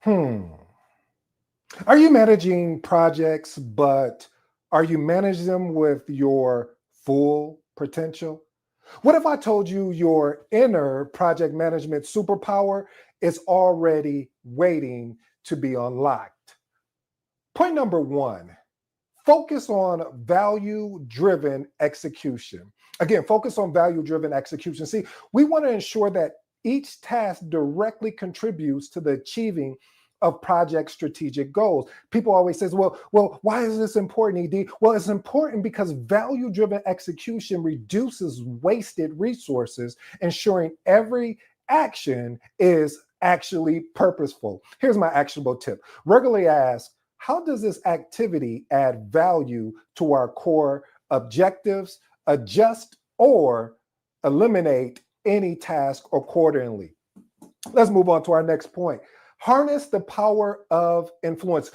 Hmm. Are you managing projects, but are you managing them with your full potential? What if I told you your inner project management superpower is already waiting to be unlocked? Point number one, focus on value driven execution. Again, focus on value driven execution. See, we want to ensure that each task directly contributes to the achieving of project strategic goals. People always says, well, why is this important, ED? Well, it's important because value driven execution reduces wasted resources, ensuring every action is actually purposeful. Here's my actionable tip. Regularly ask, how does this activity add value to our core objectives? Adjust or eliminate any task accordingly. Let's move on to our next point. Harness the power of influence.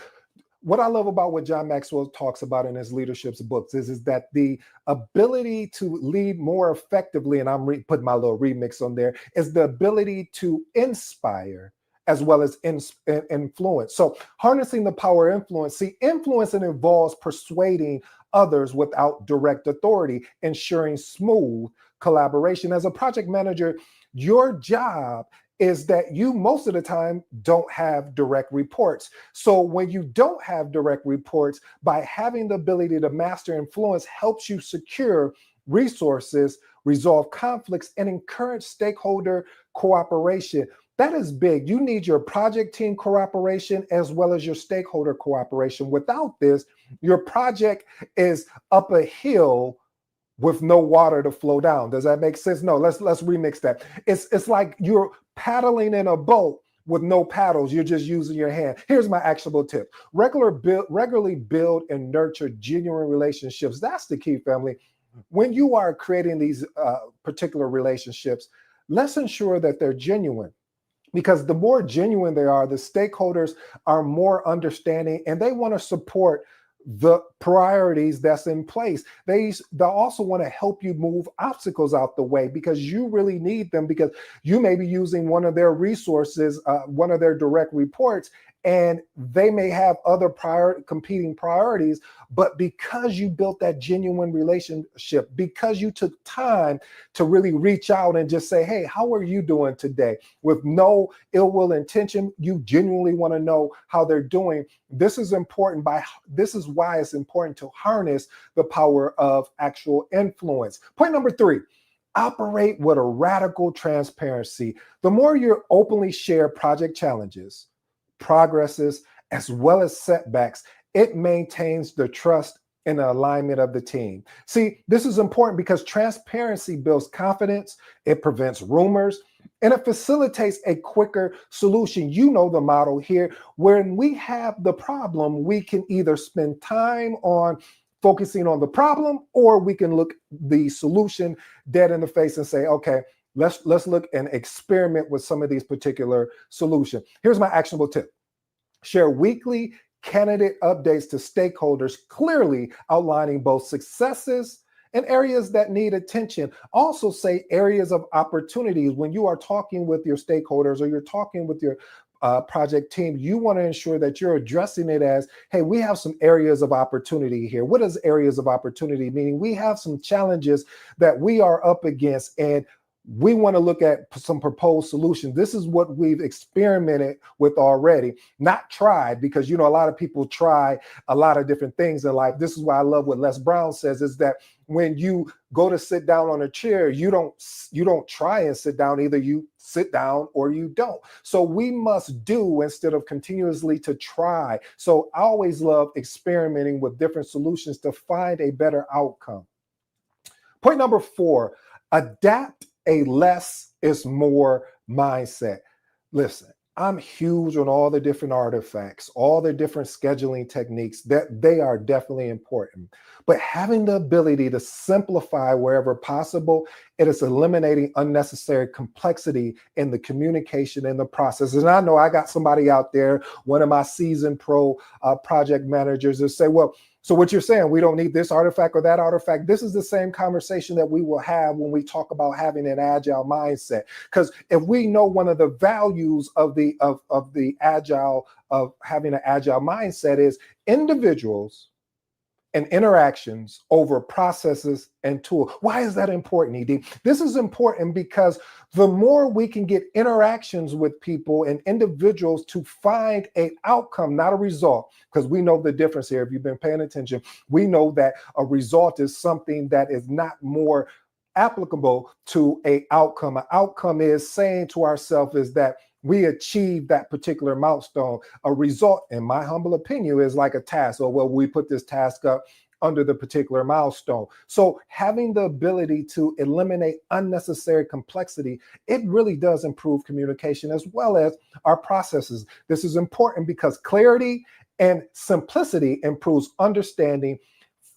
What I love about what John Maxwell talks about in his leadership's books is that the ability to lead more effectively, and I'm putting my little remix on there, is the ability to inspire as well as influence. So harnessing the power of influence. See, influence involves persuading others without direct authority, ensuring smooth collaboration. As a project manager, your job is that you most of the time don't have direct reports. So when you don't have direct reports, by having the ability to master influence helps you secure resources, resolve conflicts, and encourage stakeholder cooperation. That is big. You need your project team cooperation as well as your stakeholder cooperation. Without this, your project is up a hill with no water to flow down. Does that make sense? No, let's remix that. It's like you're paddling in a boat with no paddles. You're just using your hand. Here's my actionable tip. Regularly build and nurture genuine relationships. That's the key, family. When you are creating these particular relationships, let's ensure that they're genuine. Because the more genuine they are, the stakeholders are more understanding and they want to support the priorities that's in place. They'll also want to help you move obstacles out the way because you really need them, because you may be using one of their resources, one of their direct reports, and they may have other competing priorities. But because you built that genuine relationship, because you took time to really reach out and just say, hey, how are you doing today? With no ill will intention, you genuinely want to know how they're doing. This is important. This is why it's important to harness the power of actual influence. Point number three, operate with a radical transparency. The more you openly share project challenges, progresses, as well as setbacks, it maintains the trust and the alignment of the team. See, this is important because transparency builds confidence, it prevents rumors, and it facilitates a quicker solution. You know the model here. When we have the problem, we can either spend time on focusing on the problem, or we can look the solution dead in the face and say, okay, let's look and experiment with some of these particular solutions. Here's my actionable tip. Share weekly candidate updates to stakeholders, clearly outlining both successes and areas that need attention. Also say areas of opportunities. When you are talking with your stakeholders or you're talking with your project team, you want to ensure that you're addressing it as, hey, we have some areas of opportunity here. What is areas of opportunity? Meaning we have some challenges that we are up against, and we want to look at some proposed solutions. This is what we've experimented with already, not tried, because, you know, a lot of people try a lot of different things in life. This is why I love what Les Brown says, is that when you go to sit down on a chair, you don't try and sit down. Either you sit down or you don't. So we must do instead of continuously to try. So I always love experimenting with different solutions to find a better outcome. Point number four, adapt a less is more mindset. Listen, I'm huge on all the different artifacts, all the different scheduling techniques, that they are definitely important. But having the ability to simplify wherever possible, it is eliminating unnecessary complexity in the communication and the process. And I know I got somebody out there, one of my seasoned pro project managers, that say, well, So what you're saying, we don't need this artifact or that artifact. This is the same conversation that we will have when we talk about having an agile mindset. Because if we know one of the values of the agile, of having an agile mindset, is individuals and interactions over processes and tools. Why is that important, ED? This is important because the more we can get interactions with people and individuals to find an outcome, not a result, because we know the difference here. If you've been paying attention, we know that a result is something that is not more applicable to an outcome. An outcome is saying to ourselves is that we achieve that particular milestone. A result, in my humble opinion, is like a task. Or, well, we put this task up under the particular milestone. So having the ability to eliminate unnecessary complexity, it really does improve communication as well as our processes. This is important because clarity and simplicity improves understanding,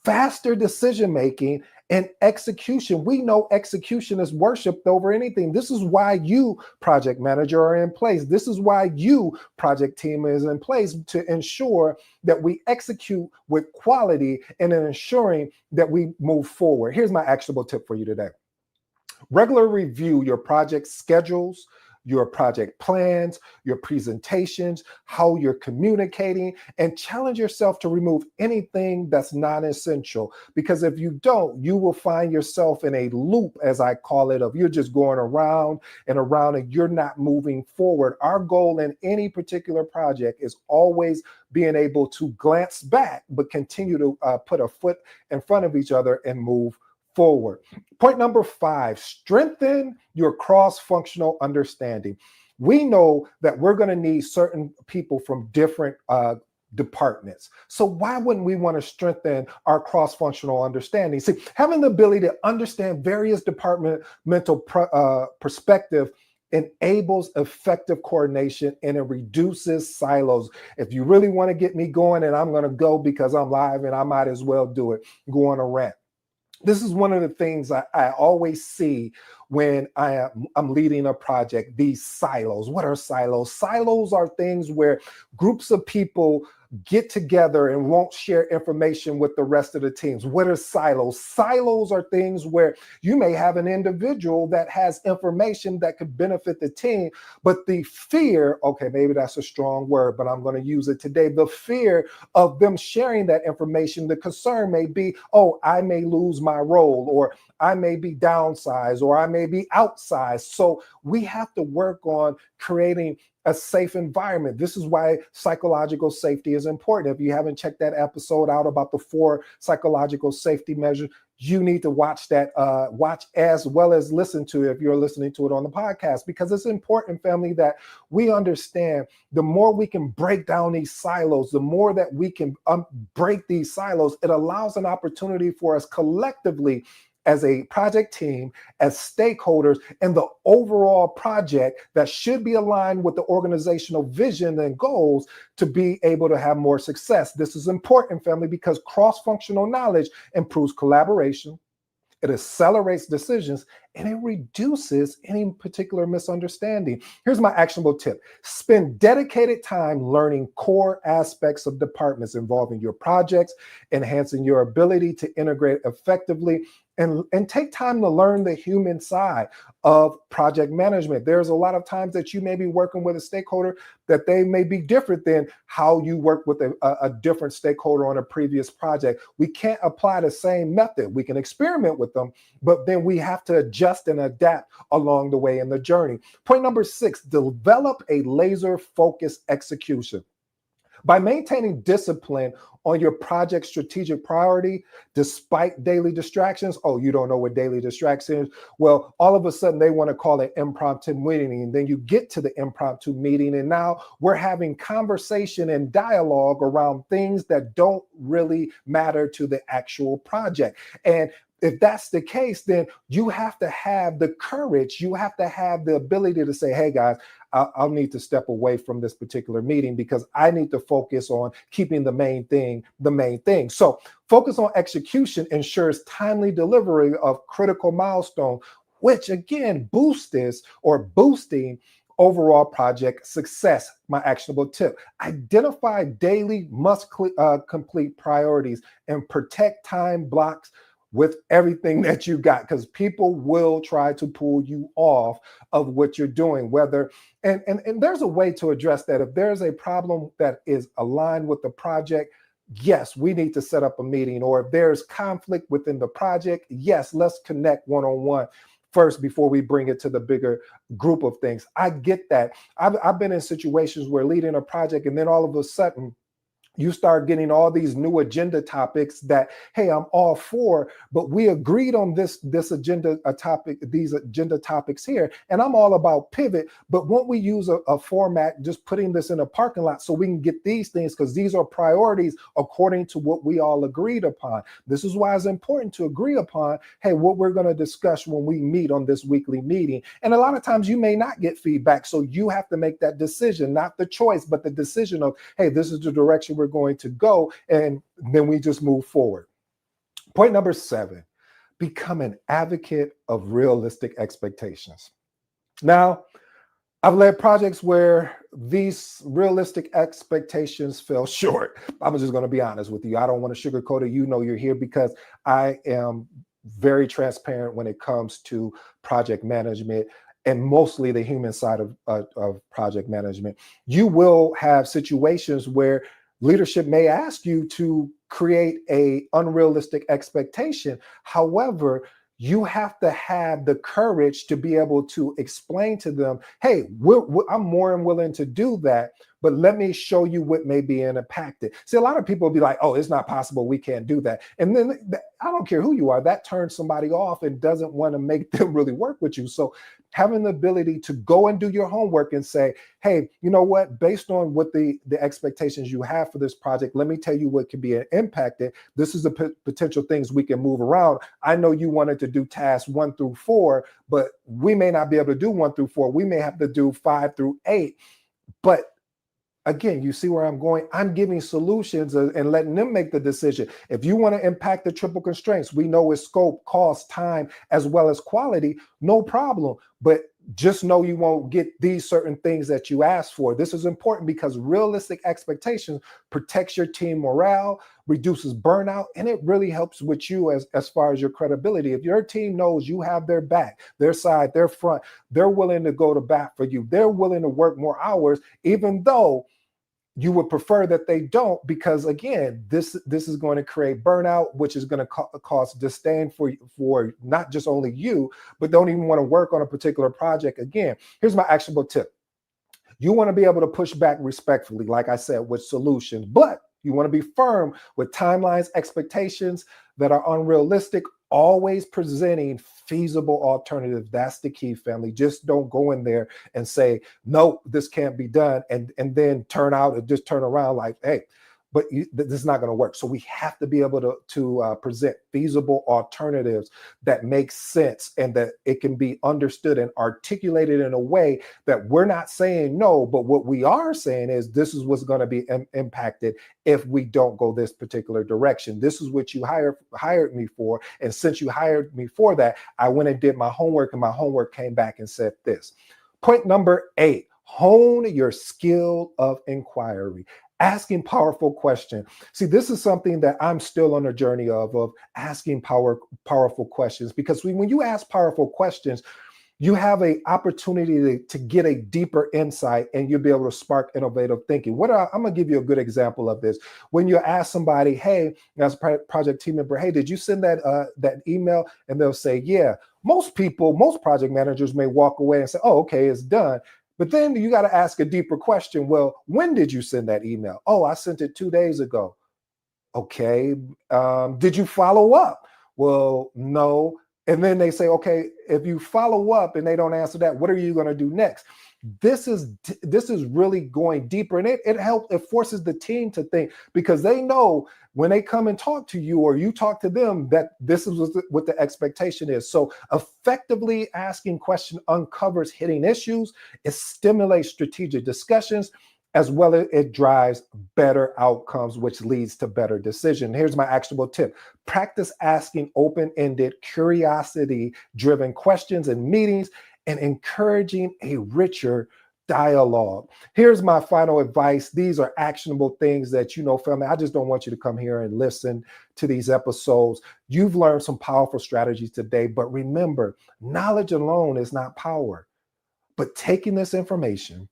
faster decision making, and execution. We know execution is worshipped over anything. This is why you, project manager, are in place. This is why you, project team, is in place, to ensure that we execute with quality and in ensuring that we move forward. Here's my actionable tip for you today. Regularly review your project schedules, your project plans, your presentations, how you're communicating, and challenge yourself to remove anything that's non-essential. Because if you don't, you will find yourself in a loop, as I call it, of you're just going around and around and you're not moving forward. Our goal in any particular project is always being able to glance back, but continue to put a foot in front of each other and move forward. Point number 5, strengthen your cross-functional understanding. We know that we're going to need certain people from different departments. So why wouldn't we want to strengthen our cross-functional understanding? See, having the ability to understand various departmental perspective enables effective coordination and it reduces silos. If you really want to get me going, and I'm going to go because I'm live and I might as well do it, go on a rant. This is one of the things I always see when I'm leading a project, these silos. What are silos? Silos are things where groups of people get together and won't share information with the rest of the teams. What are silos? Silos are things where you may have an individual that has information that could benefit the team, but the fear, okay, maybe that's a strong word, but I'm going to use it today. The fear of them sharing that information, the concern may be, oh, I may lose my role, or I may be downsized, or I may be outsized. So we have to work on creating a safe environment. This is why psychological safety is important. If you haven't checked that episode out about the 4 psychological safety measures, you need to watch that, watch as well as listen to it if you're listening to it on the podcast, because it's important, family, that we understand the more we can break down these silos, the more that we can break these silos, it allows an opportunity for us collectively as a project team, as stakeholders, and the overall project that should be aligned with the organizational vision and goals to be able to have more success. This is important, family, because cross-functional knowledge improves collaboration, it accelerates decisions, and it reduces any particular misunderstanding. Here's my actionable tip. Spend dedicated time learning core aspects of departments involving your projects, enhancing your ability to integrate effectively, and take time to learn the human side of project management. There's a lot of times that you may be working with a stakeholder that they may be different than how you work with a different stakeholder on a previous project. We can't apply the same method. We can experiment with them, but then we have to adjust and adapt along the way in the journey. Point number 6, develop a laser-focused execution. By maintaining discipline on your project strategic priority, despite daily distractions. Oh, you don't know what daily distraction is? Well, all of a sudden they want to call it impromptu meeting. And then you get to the impromptu meeting and now we're having conversation and dialogue around things that don't really matter to the actual project. And if that's the case, then you have to have the courage, you have to have the ability to say, hey guys, I'll need to step away from this particular meeting because I need to focus on keeping the main thing the main thing. So focus on execution ensures timely delivery of critical milestone, which again boosts this or boosting overall project success. My actionable tip: identify daily complete priorities and protect time blocks with everything that you got, because people will try to pull you off of what you're doing. Whether and there's a way to address that. If there's a problem that is aligned with the project, yes, we need to set up a meeting. Or if there's conflict within the project, yes, let's connect one-on-one first before we bring it to the bigger group of things. I get that. I've been in situations where leading a project, and then all of a sudden you start getting all these new agenda topics that, hey, I'm all for, but we agreed on this agenda a topic, these agenda topics here, and I'm all about pivot, but won't we use a format, just putting this in a parking lot so we can get these things, because these are priorities according to what we all agreed upon. This is why it's important to agree upon, hey, what we're going to discuss when we meet on this weekly meeting. And a lot of times you may not get feedback, so you have to make that decision, not the choice, but the decision of, hey, this is the direction we're going to go, and then we just move forward. Point number 7, become an advocate of realistic expectations. Now, I've led projects where these realistic expectations fell short. I'm just going to be honest with you. I don't want to sugarcoat it. You know you're here because I am very transparent when it comes to project management, and mostly the human side of project management. You will have situations where leadership may ask you to create an unrealistic expectation. However, you have to have the courage to be able to explain to them, hey, I'm more than willing to do that, but let me show you what may be impacted. See, a lot of people will be like, oh, it's not possible, we can't do that. And then I don't care who you are, that turns somebody off and doesn't want to make them really work with you. So having the ability to go and do your homework and say, hey, you know what, based on what the expectations you have for this project, let me tell you what can be impacted. This is the potential things we can move around. I know you wanted to do tasks 1 through 4, but we may not be able to do 1 through 4. We may have to do 5 through 8. But again, you see where I'm going? I'm giving solutions and letting them make the decision. If you want to impact the triple constraints, we know it's scope, cost, time, as well as quality, no problem. But just know you won't get these certain things that you asked for. This is important because realistic expectations protects your team morale, reduces burnout, and it really helps with you as far as your credibility. If your team knows you have their back, their side, their front, they're willing to go to bat for you. They're willing to work more hours, even though you would prefer that they don't, because again, this is going to create burnout, which is going to cause disdain for not just only you, but don't even want to work on a particular project. Again, here's my actionable tip. You want to be able to push back respectfully, like I said, with solutions, but you want to be firm with timelines, expectations that are unrealistic, always presenting feasible alternatives. That's the key, family. Just don't go in there and say, no, this can't be done, and then turn around like, hey, but this is not going to work. So we have to be able to present feasible alternatives that make sense, and that it can be understood and articulated in a way that we're not saying no, but what we are saying is this is what's going to be impacted if we don't go this particular direction. This is what you hired me for, and since you hired me for that, I went and did my homework, and my homework came back and said this. Point number 8, hone your skill of inquiry. Asking powerful questions. See, this is something that I'm still on a journey of asking powerful questions, because when you ask powerful questions, you have an opportunity to get a deeper insight, and you'll be able to spark innovative thinking. I'm going to give you a good example of this. When you ask somebody, hey, as a project team member, hey, did you send that email? And they'll say, yeah. Most project managers may walk away and say, oh, okay, it's done. But then you got to ask a deeper question. Well, when did you send that email? Oh, I sent it 2 days ago. Okay. Did you follow up? Well, no. And then they say, okay, if you follow up and they don't answer that, what are you going to do next? This is really going deeper, and it forces the team to think, because they know when they come and talk to you or you talk to them that this is what the expectation is. So effectively asking questions uncovers hidden issues, it stimulates strategic discussions, as well as it drives better outcomes, which leads to better decision. Here's my actionable tip. Practice asking open-ended, curiosity-driven questions in meetings, and encouraging a richer dialogue. Here's my final advice. These are actionable things that, family, I just don't want you to come here and listen to these episodes. You've learned some powerful strategies today, but remember, knowledge alone is not power. But taking this information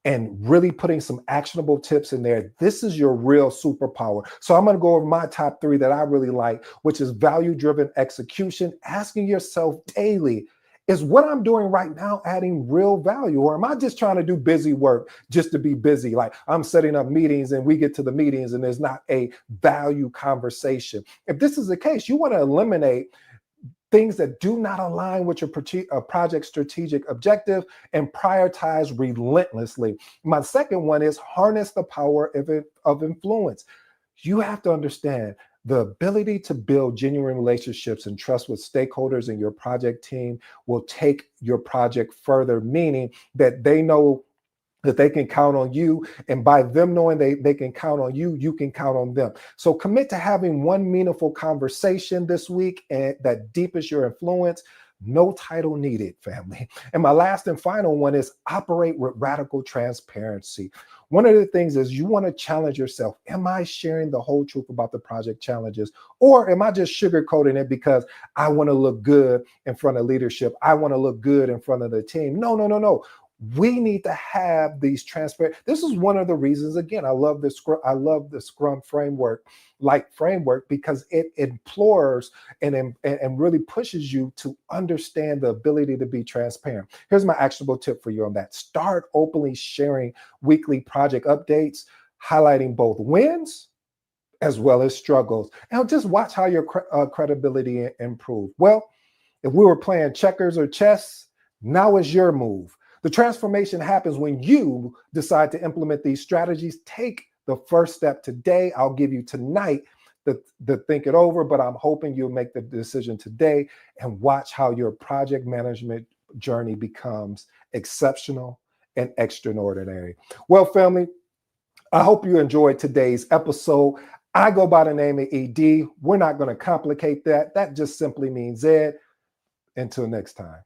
and really putting some actionable tips in there, this is your real superpower. So I'm going to go over my top 3 that I really like, which is value-driven execution. Asking yourself daily, is what I'm doing right now adding real value? Or am I just trying to do busy work just to be busy? Like I'm setting up meetings and we get to the meetings and there's not a value conversation. If this is the case, you want to eliminate things that do not align with your project strategic objective and prioritize relentlessly. My second one is harness the power of influence. You have to understand the ability to build genuine relationships and trust with stakeholders in your project team will take your project further, meaning that they know that they can count on you. And by them knowing they can count on you, you can count on them. So commit to having one meaningful conversation this week and that deepens your influence. No title needed, family. And my last and final one is operate with radical transparency. One of the things is you want to challenge yourself. Am I sharing the whole truth about the project challenges? Or am I just sugarcoating it because I want to look good in front of leadership? I want to look good in front of the team. No, no, no, no. We need to have these transparent. This is one of the reasons, again, I love the Scrum framework, because it implores and really pushes you to understand the ability to be transparent. Here's my actionable tip for you on that. Start openly sharing weekly project updates, highlighting both wins as well as struggles. And just watch how your credibility improve. Well, if we were playing checkers or chess, now is your move. The transformation happens when you decide to implement these strategies. Take the first step today. I'll give you tonight to think it over, but I'm hoping you'll make the decision today and watch how your project management journey becomes exceptional and extraordinary. Well, family, I hope you enjoyed today's episode. I go by the name of ED. We're not going to complicate that. That just simply means Ed. Until next time.